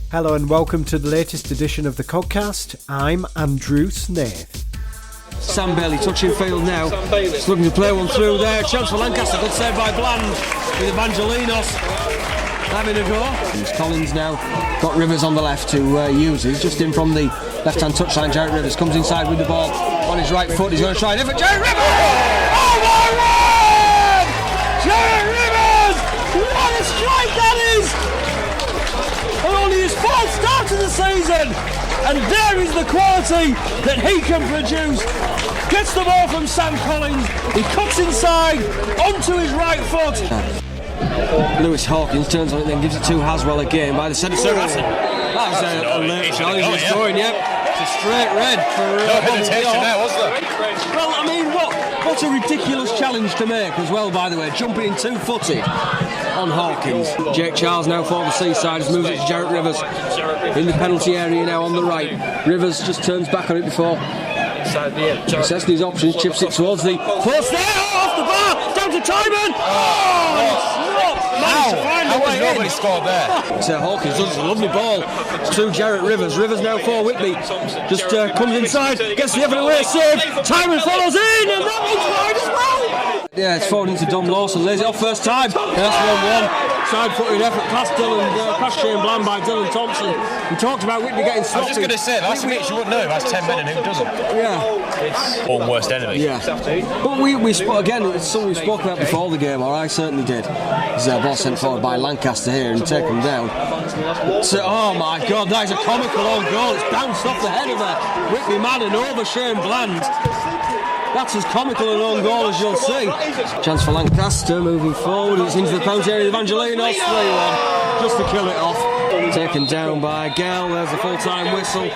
Hello and welcome to the latest edition of the Codcast. I'm Andrew Snaith. Sam Bailey touching field now. He's looking to play one through there. Chance for Lancaster. Good save by Bland with Evangelinos having a go. It's Collins now. Got Rivers on the left to use. He's just in from the left-hand touchline. Jarrett Rivers comes inside with the ball on his right foot. He's going to try it. Jarrett Rivers! Oh my word! Jarrett Rivers! What a strike that is! And only his fourth start of the season, and there is the quality that he can produce. Gets the ball from Sam Collins, he cuts inside onto his right foot. Lewis Hawkins turns on it, then gives it to Haswell again by the centre circle. That was a late challenge scoring, yep. It's a straight red for no hesitation there, was there? Well, I mean, what a ridiculous challenge to make as well, by the way, jumping in two-footed on Hawkins. Jake Charles now for the Seaside, has moved it to Jarrett Rivers in the penalty area now on the right. Rivers just turns back on it before assessing his options, chips it towards the post there, off the bar, down to Timon. How was nobody scored there? Hawkins does a lovely ball to Jarrett Rivers. Rivers now for Whitby. Just comes inside, gets the effort away, save. Timon follows in, and that one's wide as well. Yeah, it's fallen into Dom Lawson, lays it off first time. That's 1-1. Side-footed effort past Shane Bland by Dylan Thompson. We talked about Whitby getting sloppy. I was just going to say, last week you wouldn't know who has 10 men and who doesn't. Yeah. It's own worst enemy. Yeah. But we again, it's something we spoke about before the game, or I certainly did. There's a ball sent forward by Lancaster here and take him down. So, oh my God, that is a comical own goal. It's bounced off the head of a Whitby man and over Shane Bland. That's as comical an own goal as you'll see. Chance for Lancaster moving forward. It's into the penalty area. Evangelinos 3-1 just to kill it off. Taken down by Gal. There's the full-time whistle.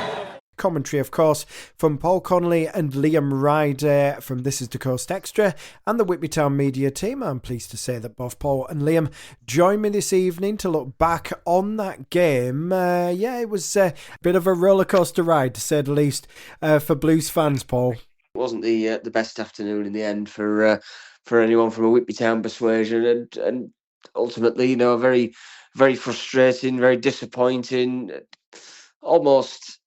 Commentary, of course, from Paul Connolly and Liam Ryder from This Is the Coast Extra and the Whitby Town media team. I'm pleased to say that both Paul and Liam join me this evening to look back on that game. It was a bit of a rollercoaster ride, to say the least, for Blues fans, Paul. It wasn't the best afternoon in the end for anyone from a Whitby Town persuasion, and ultimately, a very, very frustrating, very disappointing, almost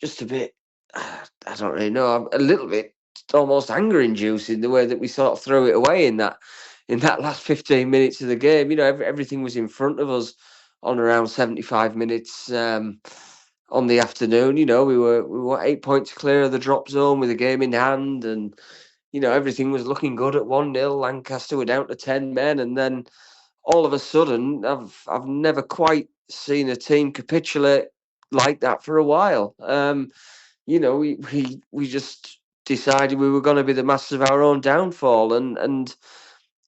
just a bit. I don't really know, a little bit almost anger-inducing the way that we sort of threw it away in that last 15 minutes of the game. Everything was in front of us on around 75 minutes. On the afternoon, we were 8 points clear of the drop zone with a game in hand, and everything was looking good at 1-0. Lancaster were down to 10 men, and then all of a sudden, I've never quite seen a team capitulate like that for a while. We just decided we were going to be the masters of our own downfall, and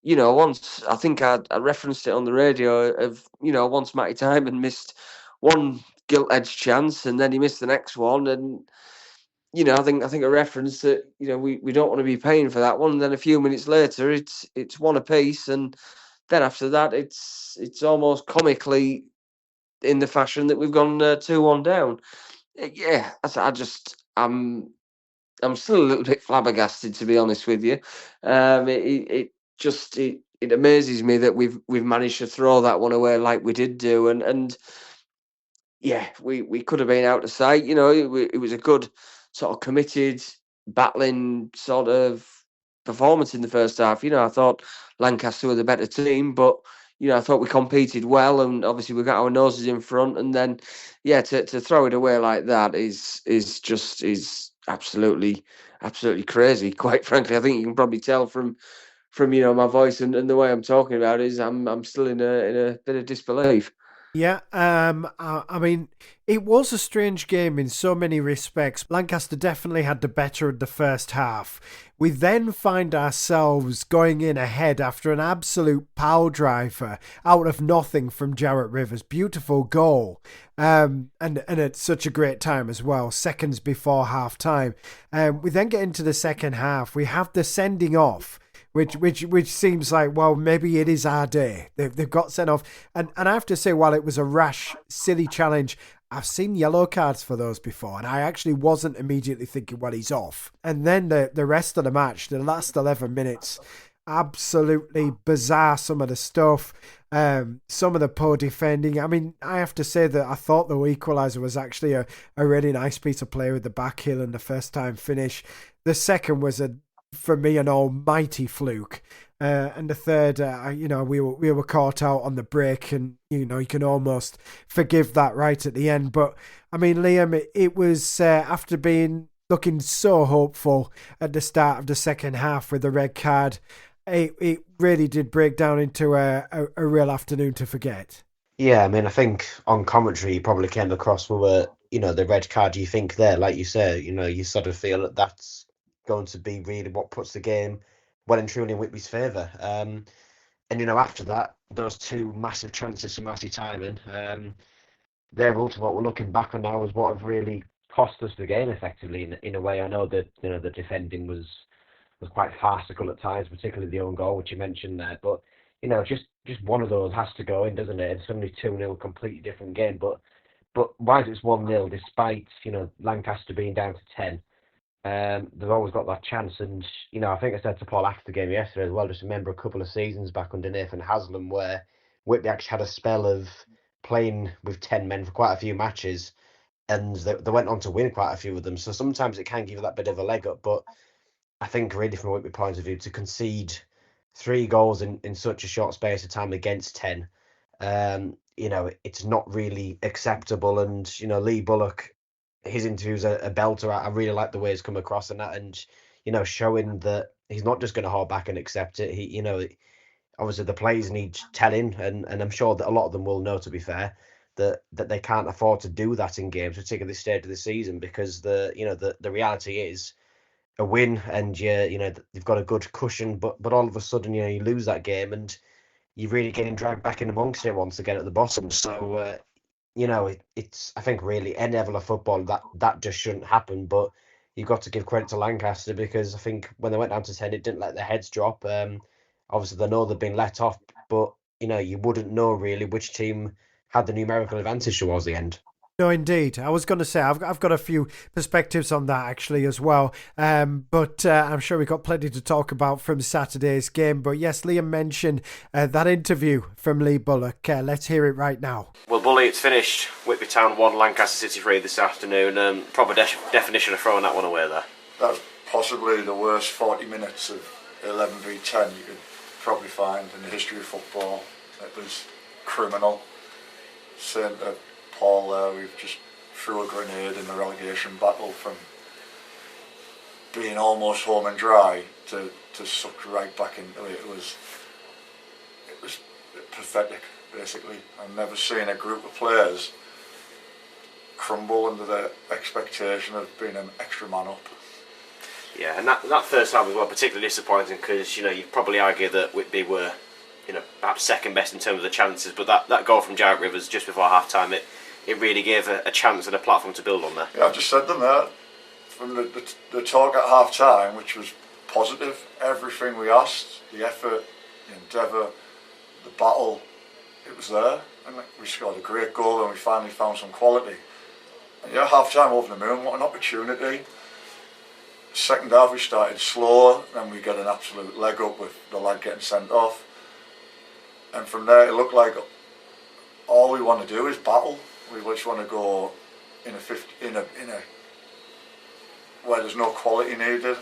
once I think I referenced it on the radio of once Matty Timon missed one gilt-edged chance, and then he missed the next one, and I think a reference that we don't want to be paying for that one. And then a few minutes later, it's one apiece, and then after that, it's almost comically in the fashion that we've gone 2-1 down. Yeah, I'm still a little bit flabbergasted, to be honest with you. It amazes me that we've managed to throw that one away like we did do, and. Yeah, we could have been out of sight. It was a good sort of committed, battling sort of performance in the first half. I thought Lancaster were the better team, but I thought we competed well, and obviously we got our noses in front. And then, to throw it away like that is absolutely crazy. Quite frankly, I think you can probably tell from my voice and the way I'm talking about it is I'm still in a bit of disbelief. Yeah, I mean, it was a strange game in so many respects. Lancaster definitely had the better of the first half. We then find ourselves going in ahead after an absolute power driver out of nothing from Jarrett Rivers. Beautiful goal. And at such a great time as well, seconds before half time. We then get into the second half. We have the sending off, which seems like, well, maybe it is our day. They've got sent off. And I have to say, while it was a rash, silly challenge, I've seen yellow cards for those before, and I actually wasn't immediately thinking, well, he's off. And then the rest of the match, the last 11 minutes, absolutely bizarre, some of the stuff. Some of the poor defending. I mean, I have to say that I thought the equaliser was actually a really nice piece of play with the back heel and the first time finish. The second was, for me, an almighty fluke. And the third, we were caught out on the break, and you can almost forgive that right at the end. But I mean, Liam, it was after looking so hopeful at the start of the second half with the red card, it really did break down into a real afternoon to forget. Yeah, I mean, I think on commentary you probably came across with the red card. You think there, like you say, you sort of feel that that's going to be really what puts the game well and truly in Whitby's favour. And after that, those two massive chances for Matty timing, they're ultimately what we're looking back on now as what have really cost us the game effectively in a way. I know that the defending was quite farcical at times, particularly the own goal, which you mentioned there. But just one of those has to go in, doesn't it? It's only 2-0, completely different game. But why is it 1-0 despite Lancaster being down to 10? They've always got that chance, and I think I said to Paul after the game yesterday as well. Just remember a couple of seasons back under Nathan Haslam where Whitby actually had a spell of playing with 10 men for quite a few matches, and they went on to win quite a few of them. So sometimes it can give you that bit of a leg up, but I think really from a Whitby point of view, to concede 3 goals in such a short space of time against 10, it's not really acceptable. And Lee Bullock, his interview's a belter. I really like the way he's come across in that, and showing that he's not just going to hold back and accept it. He obviously the players need telling, and I'm sure that a lot of them will know, to be fair, that they can't afford to do that in games, particularly at this stage of the season, because the reality is a win and you've got a good cushion, but all of a sudden you lose that game and you're really getting dragged back in amongst it once again at the bottom. So it's, I think, really any level of football that just shouldn't happen. But you've got to give credit to Lancaster, because I think when they went down to 10, it didn't let their heads drop. Obviously they know they've been let off, but you wouldn't know really which team had the numerical advantage towards the end. No, indeed. I was going to say, I've got a few perspectives on that actually as well. But I'm sure we've got plenty to talk about from Saturday's game. But yes, Liam mentioned that interview from Lee Bullock. Let's hear it right now. Well, Bully, it's finished. Whitby Town 1, Lancaster City 3 this afternoon. Proper definition of throwing that one away there. That was possibly the worst 40 minutes of 11v10 you could probably find in the history of football. It was criminal. Saying to Paul there, we've just threw a grenade in the relegation battle from being almost home and dry to sucked right back into it. It was pathetic, basically. I've never seen a group of players crumble under the expectation of being an extra man up. Yeah, and that first half was particularly disappointing, because you'd probably argue that Whitby were perhaps second best in terms of the chances, but that goal from Jarrett Rivers just before half time, it really gave a chance and a platform to build on there. Yeah, I just said them there from the talk at half time, which was positive. Everything we asked, the effort, the endeavour, the battle, it was there, and we scored a great goal and we finally found some quality. And yeah, half time over the moon, what an opportunity. Second half we started slow, then we got an absolute leg up with the lad getting sent off, and from there it looked like all we want to do is battle. We just want to go in a where there's no quality needed.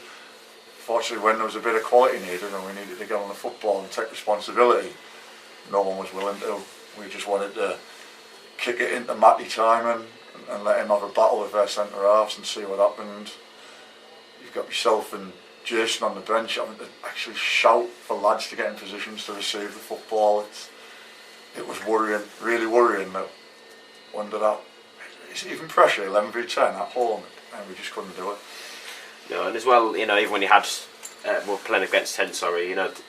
Fortunately, when there was a bit of quality needed and we needed to get on the football and take responsibility, no one was willing to. We just wanted to kick it into Matty Timon and let him have a battle with their centre halves and see what happened. You've got yourself and Jason on the bench having to actually shout for lads to get in positions to receive the football. It was worrying, really worrying, that under that, it's even pressure, 11v10 at home, and we just couldn't do it. No, and as well, even when you had, playing against 10,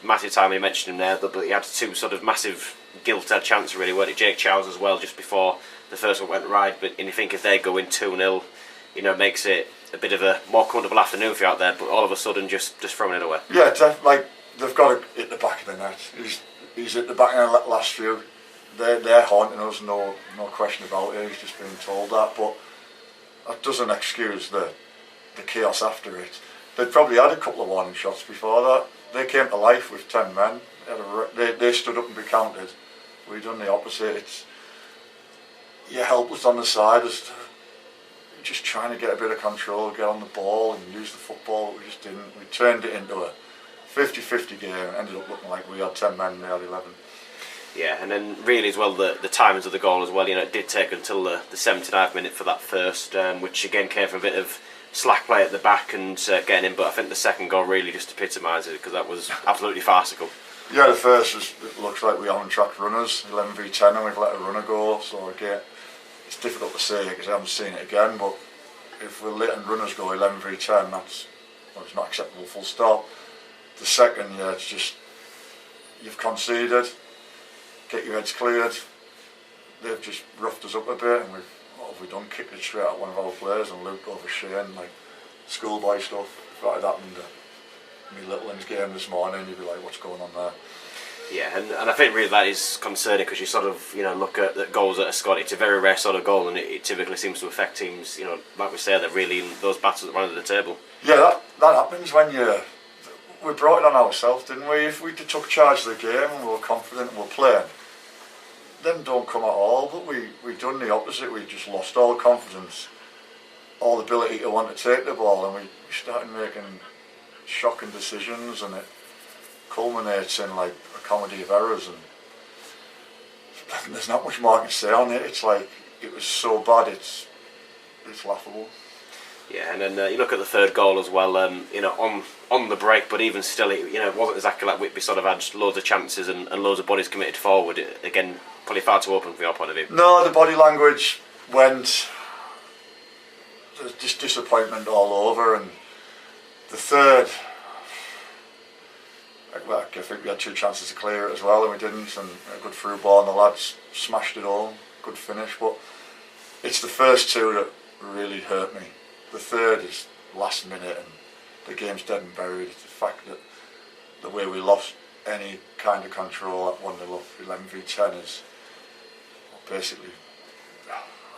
Matty Timon, you mentioned him there, but he had two sort of massive gilt-edged chances really, weren't it? Jake Charles as well, just before the first one went right, and you think if they go in 2-0, makes it a bit of a more comfortable afternoon for you out there, but all of a sudden just throwing it away. Yeah, they've got to hit the back of the net. He's at the back of the last few. They're haunting us, no question about it. He's just been told that, but that doesn't excuse the chaos after it. They'd probably had a couple of warning shots before that. they came to life with 10 men. They stood up and be counted. We done the opposite. It's, you're helpless on the side, just trying to get a bit of control, get on the ball and use the football. We just didn't. We turned it into a 50-50 game and ended up looking like we had 10 men and they had 11. Yeah, and then really as well the timings of the goal as well. It did take until the 79th minute for that first, which again came from a bit of slack play at the back and getting in. But I think the second goal really just epitomised it, because that was absolutely farcical. Yeah, the first it looks like we haven't tracked runners, 11 v 10, and we've let a runner go. So again, it's difficult to say because I haven't seen it again. But if we're letting runners go 11 v 10, it's not acceptable. Full stop. The second, it's just you've conceded. Get your heads cleared. They've just roughed us up a bit, and what have we done? Kicked it straight at one of our players and looped over Shane, like schoolboy stuff. If that had happened in my little one's game this morning, you'd be like, what's going on there? Yeah, and I think really that is concerning, because you sort of look at the goals that are scored. It's a very rare sort of goal, and it typically seems to affect teams. Like we say, they're really in those battles at the end of the table. Yeah, that happens when we brought it on ourselves, didn't we? If we took charge of the game and we were confident and we were playing, them don't come at all. But we done the opposite. We just lost all confidence, all ability to want to take the ball, and we started making shocking decisions, and it culminates in like a comedy of errors. And there's not much more I can say on it. It's like it was so bad. It's laughable. Yeah, and then you look at the third goal as well. On the break, but even still, it wasn't exactly like Whitby sort of had loads of chances and loads of bodies committed forward. Again, probably far too open from your point of view. No, the body language went. There's just disappointment all over, and the third. Well, I think we had 2 chances to clear it as well, and we didn't. And a good through ball, and the lads smashed it all. Good finish, but it's the first 2 that really hurt me. The third is last minute, and the game's dead and buried. It's the fact that the way we lost any kind of control at 1-0 up, 11 v 10 is basically.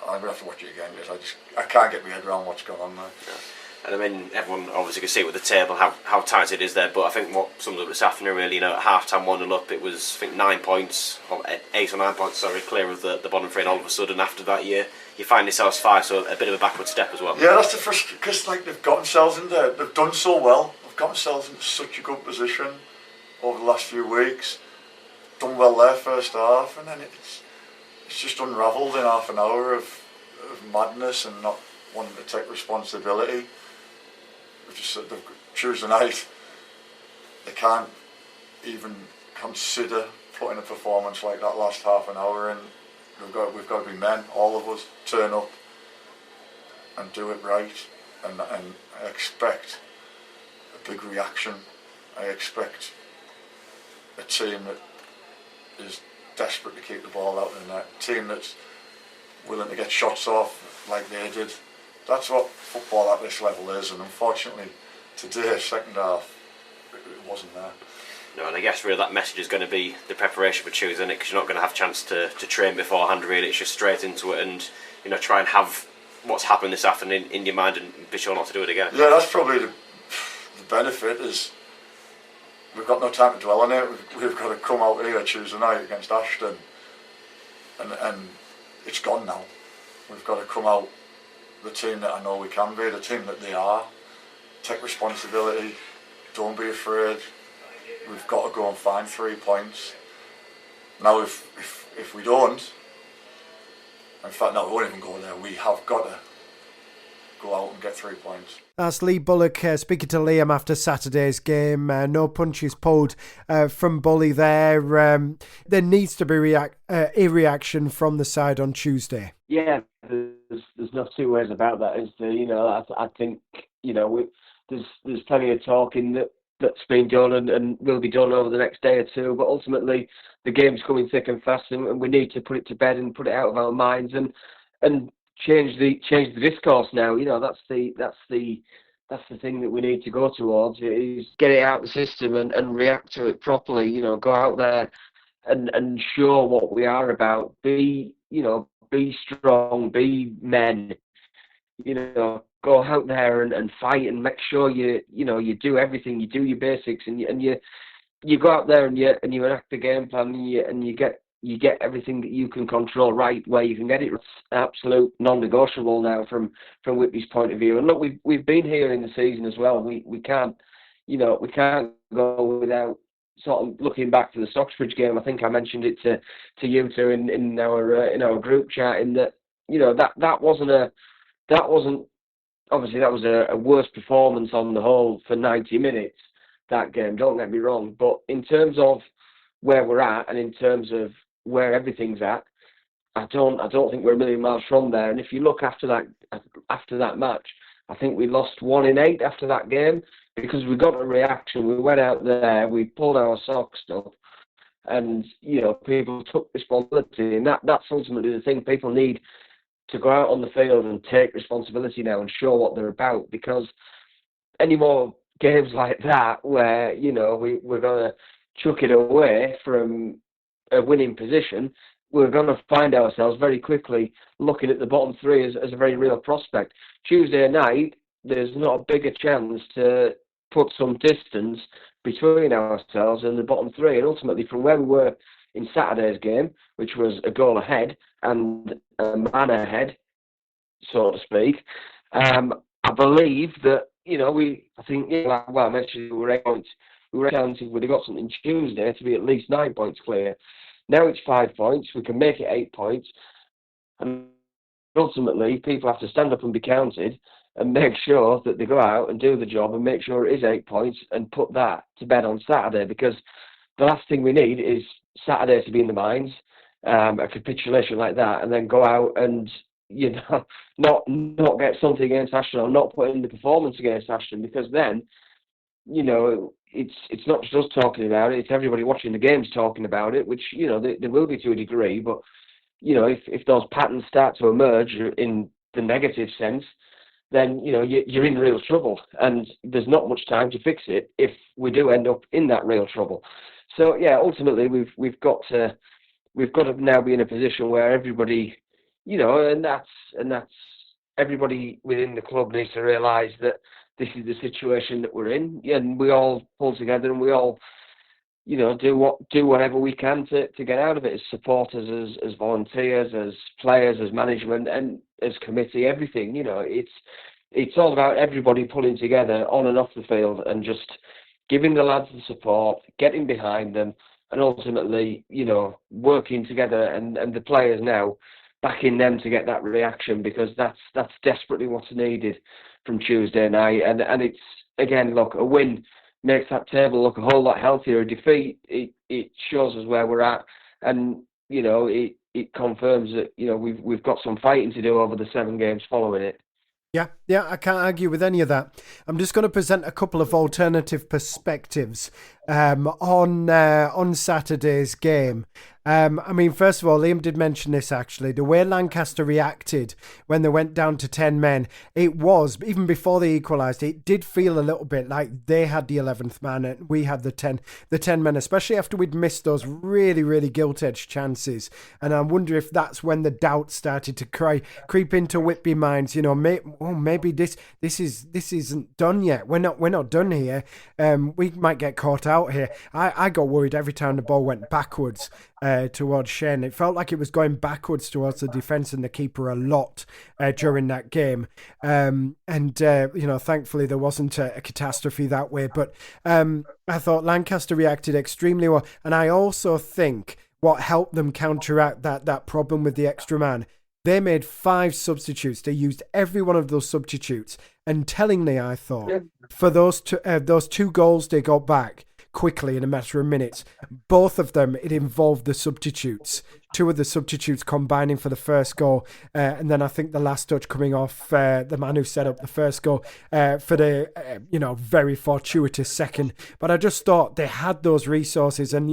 I'm gonna have to watch it again because I can't get my head around what's going on there. Yeah. And I mean, everyone obviously can see with the table how tight it is there. But I think what sums up this afternoon really, at half time 1-0 up, it was I think 9 points, or 8 or 9 points, sorry, clear of the bottom 3, and all of a sudden after that you find yourselves 5, so a bit of a backward step as well. Yeah, that's the first, because they've got themselves in there. They've done so well. They've got themselves into such a good position over the last few weeks. Done well there first half, and then it's just unravelled in half an hour of madness and not wanting to take responsibility. Tuesday night, they can't even consider putting a performance like that last half an hour in. We've got to be men, all of us, turn up and do it right, and I expect a big reaction. I expect a team that is desperate to keep the ball out of the net, a team that's willing to get shots off like they did. That's what football at this level is, and unfortunately today, second half, it wasn't there. No, and I guess really that message is going to be the preparation for Tuesday, isn't it? Because you're not going to have a chance to train beforehand really. It's just straight into it, and try and have what's happened this afternoon in your mind and be sure not to do it again. Yeah, that's probably the benefit, is we've got no time to dwell on it. We've got to come out here Tuesday night against Ashton, and it's gone now. We've got to come out the team that I know we can be, the team that they are. Take responsibility, don't be afraid. We've got to go and find 3 points. Now if we don't, in fact no, we won't even go there, we have got to go out and get 3 points. That's Lee Bullock speaking to Liam after Saturday's game. No punches pulled from Bully there. There needs to be a reaction from the side on Tuesday. Yeah, there's no 2 ways about that, is there? I think there's plenty of talking that's been done and will be done over the next day or 2. But ultimately, the game's coming thick and fast, and we need to put it to bed and put it out of our minds and change the discourse now. That's the thing that we need to go towards, is get it out of the system and react to it properly. Go out there and show what we are about. Be strong, be men. go out there and fight and make sure you do everything, you do your basics, and you go out there and you enact the game plan, and you get everything that you can control right where you can get it. It's absolute non-negotiable now from Whitby's point of view. And look, we've been here in the season as well. We can't go without sort of looking back to the Stocksbridge game. I think I mentioned it to you two in our group chat, in that that wasn't obviously, that was a worse performance on the whole for 90 minutes, that game, don't get me wrong. But in terms of where we're at and in terms of where everything's at, I don't think we're a million miles from there. And if you look after that match, I think we lost 1 in 8 after that game, because we got a reaction. We went out there, we pulled our socks up, and people took responsibility. And that's ultimately the thing. People need to go out on the field and take responsibility now and show what they're about, because any more games like that where we're going to chuck it away from a winning position, we're going to find ourselves very quickly looking at the bottom 3 as a very real prospect. Tuesday night, there's not a bigger chance to put some distance between ourselves and the bottom 3, and ultimately from where we were in Saturday's game, which was a goal ahead and a man ahead, so to speak. I believe that I mentioned we were 8 points. We were counting if we'd have got something Tuesday to be at least 9 points clear. Now it's 5 points. We can make it 8 points, and ultimately people have to stand up and be counted and make sure that they go out and do the job and make sure it is 8 points and put that to bed on Saturday, because the last thing we need is Saturday to be in the minds, a capitulation like that, and then go out and not get something against Ashton, or not put in the performance against Ashton, because then it's not just us talking about it, it's everybody watching the games talking about it, which they will be to a degree. But if those patterns start to emerge in the negative sense, then you're in real trouble, and there's not much time to fix it if we do end up in that real trouble. So yeah, ultimately we've got to now be in a position where everybody, and that's everybody within the club needs to realise that this is the situation that we're in, and we all pull together and we all, do whatever we can to get out of it, as supporters, as volunteers, as players, as management, and as committee, everything. It's all about everybody pulling together on and off the field and just giving the lads the support, getting behind them, and ultimately, working together, and the players now backing them to get that reaction, because that's desperately what's needed from Tuesday night. And it's, again, look, a win makes that table look a whole lot healthier. A defeat, it shows us where we're at, and it confirms that we've got some fighting to do over the 7 games following it. Yeah, I can't argue with any of that. I'm just going to present a couple of alternative perspectives on Saturday's game. First of all, Liam did mention this actually. The way Lancaster reacted when they went down to 10 men, it was, even before they equalised, it did feel a little bit like they had the 11th man and we had the 10 men, especially after we'd missed those really, really gilt-edged chances. And I wonder if that's when the doubt started to creep into Whitby minds. Maybe this isn't done yet. We're not done here. We might get caught out here. I got worried every time the ball went backwards towards Shane. It felt like it was going backwards towards the defence and the keeper a lot during that game. Thankfully there wasn't a catastrophe that way. But I thought Lancaster reacted extremely well. And I also think what helped them counteract that problem with the extra man, they made 5 substitutes. They used every one of those substitutes. And tellingly, I thought, for those 2 goals they got back quickly in a matter of minutes, both of them, it involved the substitutes. 2 of the substitutes combining for the first goal, and then I think the last touch coming off the man who set up the first goal for the very fortuitous second. But I just thought they had those resources, and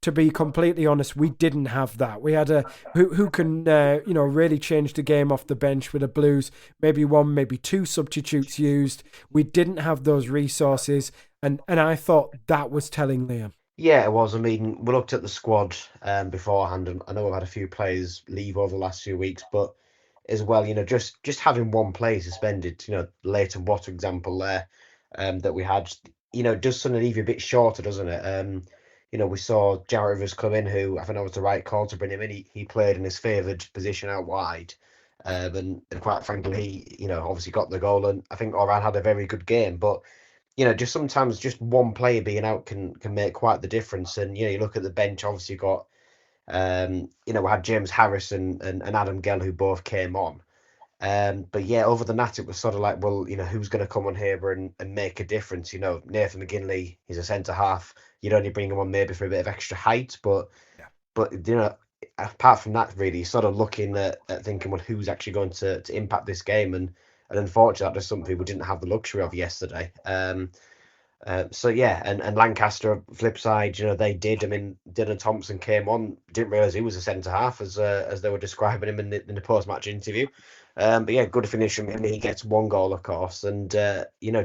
to be completely honest, we didn't have that. We had who can really change the game off the bench with the Blues. Maybe 1, maybe 2 substitutes used. We didn't have those resources, and I thought that was telling, Liam. Yeah, it was. I mean, we looked at the squad beforehand, and I know we've had a few players leave over the last few weeks, but as well. Just having one player suspended. Leighton Watt example there, that we had. Does sort of leave you a bit shorter, doesn't it? We saw Jarrett Rivers come in, who I think that was the right call to bring him in. He played in his favoured position out wide, and quite frankly, he obviously got the goal, and I think Oran had a very good game. But just sometimes just one player being out can make quite the difference. And you look at the bench, obviously you got we had James Harris and Adam Gell who both came on. But yeah, other than that, it was sort of like, well, who's going to come on here and make a difference? Nathan McGinley, he's a centre half. You'd only bring him on maybe for a bit of extra height, but apart from that, really, sort of looking at thinking, well, who's actually going to impact this game? And unfortunately, that's something we didn't have the luxury of yesterday. So yeah, and Lancaster, flip side, they did. I mean, Dylan Thompson came on, didn't realise he was a centre half as they were describing him in the post match interview. But yeah, good finish from him. He gets one goal, of course, and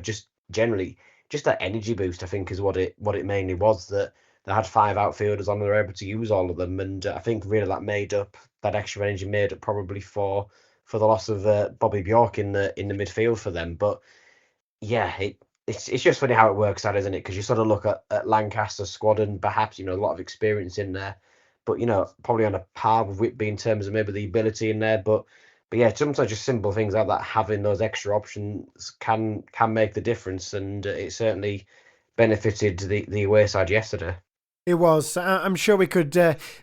just generally, just that energy boost, I think, is what it mainly was. That they had 5 outfielders on, and they were able to use all of them, and I think really that extra energy made up probably for the loss of Bobby Bjork in the midfield for them. But yeah, it's just funny how it works out, isn't it? Because you sort of look at Lancaster's squad, and perhaps a lot of experience in there, but probably on a par with Whitby in terms of maybe the ability in there. But yeah, sometimes just simple things like that, having those extra options can make the difference, and it certainly benefited the away side yesterday. It was. I'm sure we could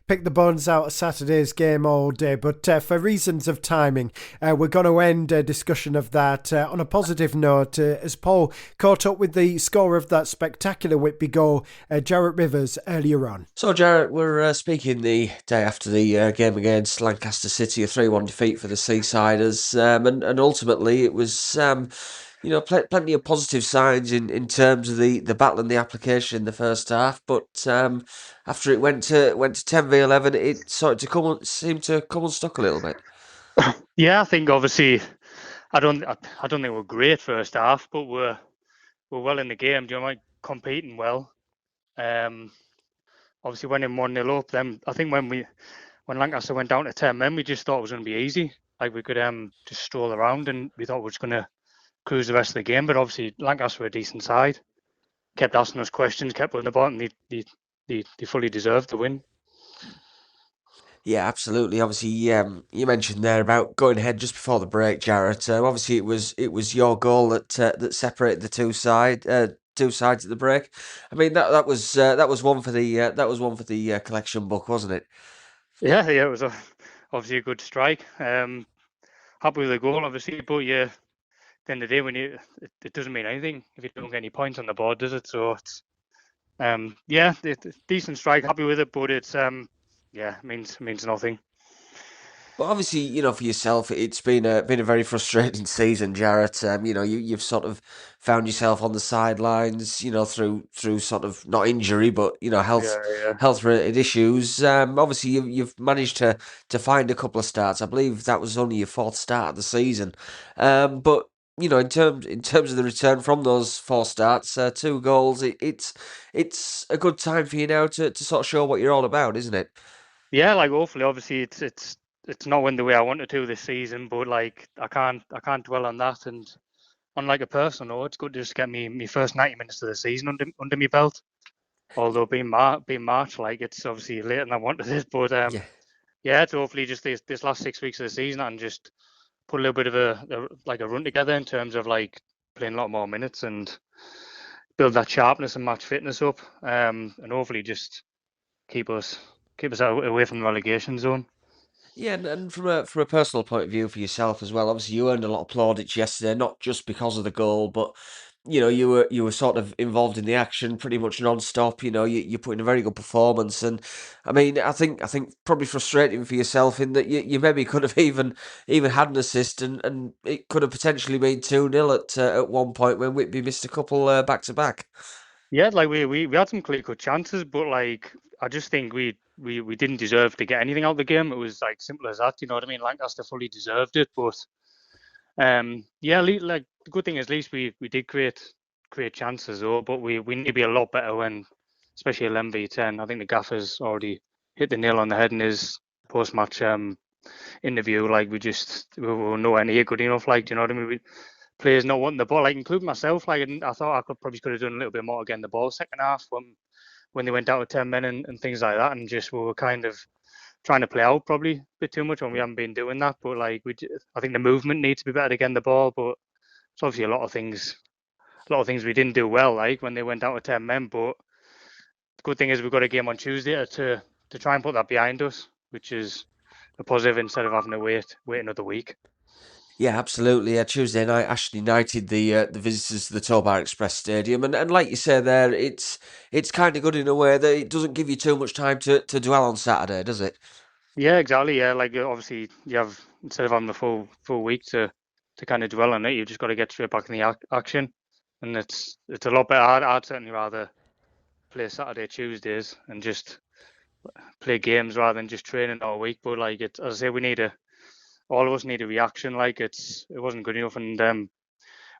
pick the bones out of Saturday's game all day, but for reasons of timing, we're going to end a discussion of that on a positive note as Paul caught up with the scorer of that spectacular Whitby goal, Jarrett Rivers, earlier on. So, Jarrett, we're speaking the day after the game against Lancaster City, a 3-1 defeat for the Seasiders, and ultimately it was... plenty of positive signs in terms of the battle and the application in the first half, but after it went to 10v11, it started to seemed to come unstuck a little bit. Yeah, I think obviously I don't think we're great first half, but we're well in the game. Competing well. Obviously went in 1-0 up. Then I think when Lancaster went down to 10 men, we just thought it was going to be easy. Like we could just stroll around, and we thought we were just going to cruise the rest of the game. But obviously Lancaster were a decent side, kept asking us questions, kept putting the ball, and they fully deserved the win. Yeah, absolutely. Obviously, you mentioned there about going ahead just before the break, Jarrett. Obviously, it was your goal that separated the two sides at the break. I mean, that was one for the collection book, wasn't it? Yeah, it was obviously a good strike. Happy with the goal, obviously, but yeah, at the end of the day, it doesn't mean anything if you don't get any points on the board, does it? So it's it's a decent strike. Happy with it, but it's means nothing. But obviously, for yourself, it's been a very frustrating season, Jarrett. You've sort of found yourself on the sidelines, through sort of not injury, but health related issues. Obviously, you've managed to find a couple of starts. I believe that was only your 4th start of the season. But in terms of the return from those 4 starts, 2 goals, it's a good time for you now to sort of show what you're all about, isn't it? Yeah, hopefully, obviously, it's not went the way I wanted to this season, but I can't dwell on that. And on a personal note, it's good to just get me first 90 minutes of the season under my belt. Although being March, it's obviously later than I wanted it, but it's hopefully just this last 6 weeks of the season and just put a little bit of a run together in terms of playing a lot more minutes and build that sharpness and match fitness up, and hopefully just keep us away from the relegation zone. Yeah, and from a personal point of view for yourself as well, obviously you earned a lot of plaudits yesterday, not just because of the goal, but you were sort of involved in the action pretty much non-stop. You put in a very good performance, and I mean, I think probably frustrating for yourself in that you maybe could have even had an assist, and it could have potentially been 2-0 at one point when Whitby missed a couple back to back. Yeah, we had some clear-cut chances, but I just think we didn't deserve to get anything out of the game. It was simple as that. You know what I mean? Lancaster fully deserved it, but the good thing is at least we did create chances though. But we need to be a lot better when, especially 11v10. I think the gaffer's already hit the nail on the head in his post-match interview, like we were nowhere near good enough. Like, do you know what I mean? Players not wanting the ball, like including myself. Like, and I thought I could have done a little bit more getting the ball second half when they went out with 10 men and things like that, and just we were kind of trying to play out probably a bit too much when we haven't been doing that. But like I think the movement needs to be better to get the ball. But it's obviously a lot of things we didn't do well, like when they went out with 10 men. But the good thing is we've got a game on Tuesday to try and put that behind us, which is a positive instead of having to wait another week. Yeah, absolutely. Yeah, Tuesday night, Ashton United, the visitors to the Toll Bar Express Stadium, and like you say there, it's kind of good in a way that it doesn't give you too much time to dwell on Saturday, does it? Yeah, exactly. Yeah, like obviously you have, instead of having the full week to kind of dwell on it, you've just got to get straight back in the action, and it's a lot better. I'd certainly rather play Saturday, Tuesdays, and just play games rather than just training all week. But like as I say, all of us need a reaction. Like it wasn't good enough, and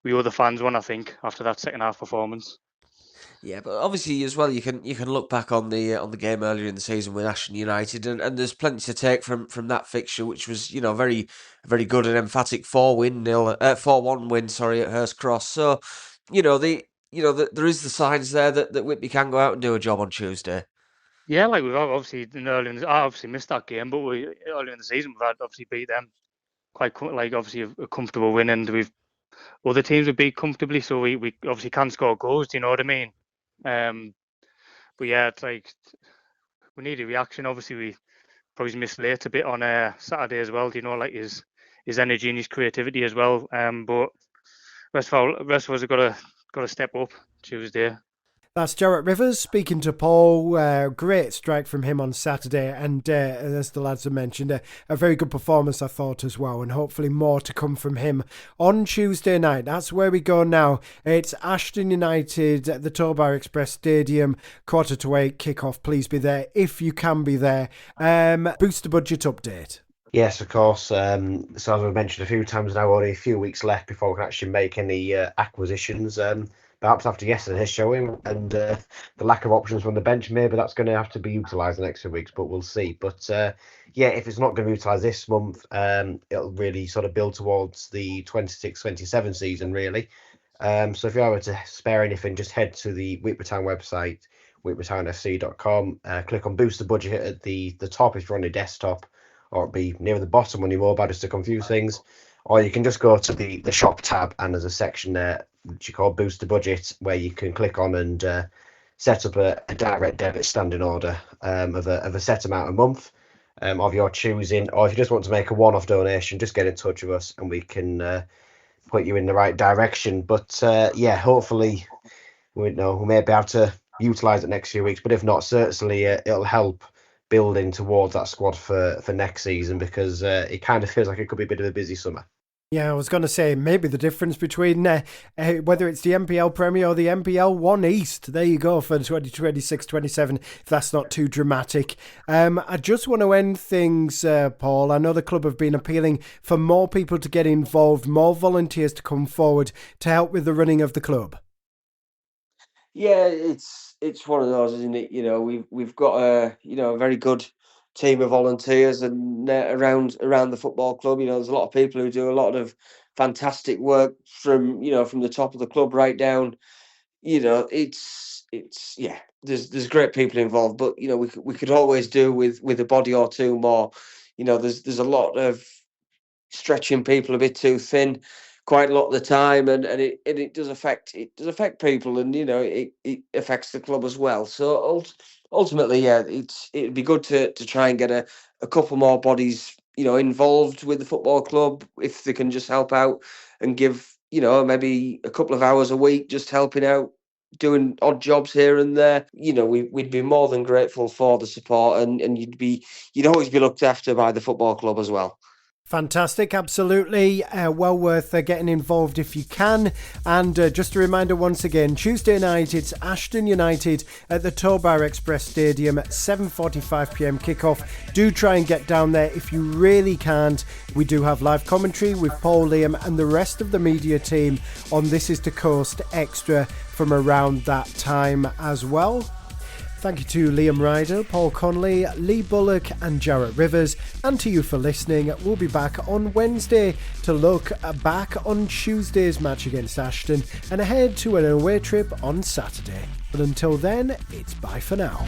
we owe the fans one, I think, after that second half performance. Yeah, but obviously as well, you can look back on the game earlier in the season with Ashton United, and there's plenty to take from that fixture, which was very very good and emphatic 4-1 win, sorry, at Hurst Cross. So there is the signs there that Whitby can go out and do a job on Tuesday. Yeah, like we've obviously I obviously missed that game, but earlier in the season we've obviously beat them quite obviously a comfortable win, and other teams we beat comfortably, so we obviously can score goals. Do you know what I mean? But yeah, it's like we need a reaction. Obviously, we probably missed late a bit on Saturday as well. Do you know, like his energy and his creativity as well. But rest of us have got to step up Tuesday. That's Jarrett Rivers speaking to Paul. Great strike from him on Saturday, and as the lads have mentioned, a very good performance, I thought, as well, and hopefully more to come from him on Tuesday night. That's where we go now. It's Ashton United at the Toll Bar Express Stadium, 7:45 kickoff. Please be there if you can be there. Booster budget update. Yes, of course. So as I've mentioned a few times now, only a few weeks left before we can actually make any acquisitions. Perhaps after yesterday's showing and the lack of options from the bench, maybe that's going to have to be utilised the next few weeks, but we'll see. But yeah, if it's not going to be utilised this month, it'll really sort of build towards the 26-27 season, really. So if you are to spare anything, just head to the Whitby Town website, whitbytownfc.com, click on Booster Budget at the top if you're on your desktop, or it'll be near the bottom on your mobile just to confuse things. Or you can just go to the shop tab, and there's a section there which you call Booster Budget, where you can click on and set up a direct debit standing order of a set amount a month of your choosing. Or if you just want to make a one-off donation, just get in touch with us and we can put you in the right direction. But yeah, hopefully we may be able to utilise it next few weeks. But if not, certainly it'll help building towards that squad for next season, because it kind of feels like it could be a bit of a busy summer. Yeah, I was going to say maybe the difference between whether it's the MPL Premier or the MPL 1 East. There you go for 2026-27, if that's not too dramatic. I just want to end things, Paul. I know the club have been appealing for more people to get involved, more volunteers to come forward to help with the running of the club. Yeah, it's one of those, isn't it? We've got a very good team of volunteers and around the football club. There's a lot of people who do a lot of fantastic work from the top of the club right down. It's there's great people involved, but we could always do with a body or two more. There's a lot of stretching people a bit too thin quite a lot of the time, and it does affect people, and it affects the club as well. So ultimately, yeah, it'd be good to try and get a couple more bodies involved with the football club, if they can just help out and give maybe a couple of hours a week just helping out, doing odd jobs here and there. We'd be more than grateful for the support, and you'd always be looked after by the football club as well. Fantastic, absolutely. Well worth getting involved if you can. And just a reminder once again, Tuesday night it's Ashton United at the Toll Bar Express Stadium at 7:45pm kickoff. Do try and get down there if you really can't. We do have live commentary with Paul, Liam and the rest of the media team on This Is the Coast Extra from around that time as well. Thank you to Liam Ryder, Paul Connolly, Lee Bullock and Jarrett Rivers, and to you for listening. We'll be back on Wednesday to look back on Tuesday's match against Ashton and ahead to an away trip on Saturday. But until then, it's bye for now.